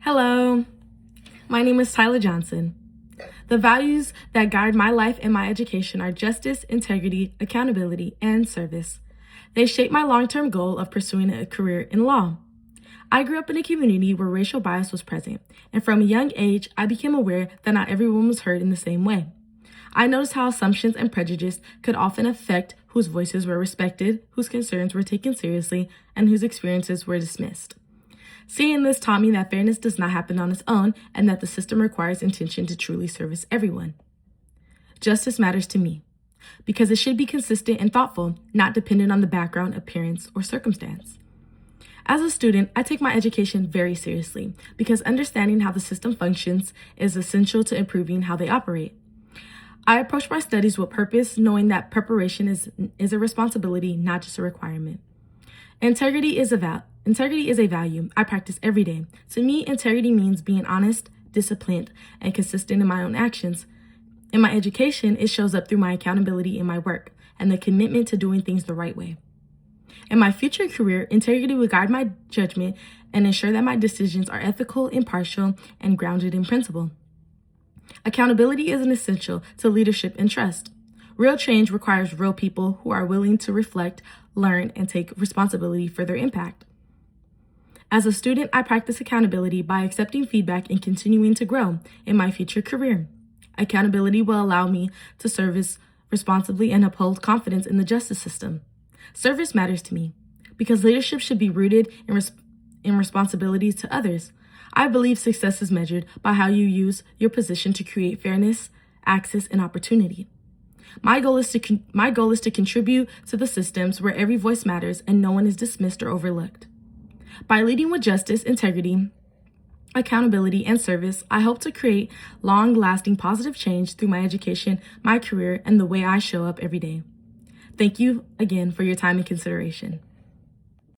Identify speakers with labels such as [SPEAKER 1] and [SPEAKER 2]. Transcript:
[SPEAKER 1] Hello, my name is Tylah Johnson. The values that guide my life and my education are justice, integrity, accountability, and service. They shape my long-term goal of pursuing a career in law. I grew up in a community where racial bias was present, and from a young age, I became aware that not everyone was heard in the same way. I noticed how assumptions and prejudice could often affect whose voices were respected, whose concerns were taken seriously, and whose experiences were dismissed. Seeing this taught me that fairness does not happen on its own and that the system requires intention to truly service everyone. Justice matters to me because it should be consistent and thoughtful, not dependent on the background, appearance, or circumstance. As a student, I take my education very seriously because understanding how the system functions is essential to improving how they operate. I approach my studies with purpose, knowing that preparation is a responsibility, not just a requirement. Integrity is a value I practice every day. To me, integrity means being honest, disciplined, and consistent in my own actions. In my education, it shows up through my accountability in my work and the commitment to doing things the right way. In my future career, integrity will guide my judgment and ensure that my decisions are ethical, impartial, and grounded in principle. Accountability is an essential to leadership and trust. Real change requires real people who are willing to reflect, learn, and take responsibility for their impact. As a student, I practice accountability by accepting feedback and continuing to grow in my future career. Accountability will allow me to service responsibly and uphold confidence in the justice system. Service matters to me because leadership should be rooted in responsibilities to others. I believe success is measured by how you use your position to create fairness, access, and opportunity. My goal is to contribute to the systems where every voice matters and no one is dismissed or overlooked. By leading with justice, integrity, accountability, and service, I hope to create long-lasting positive change through my education, my career, and the way I show up every day. Thank you again for your time and consideration.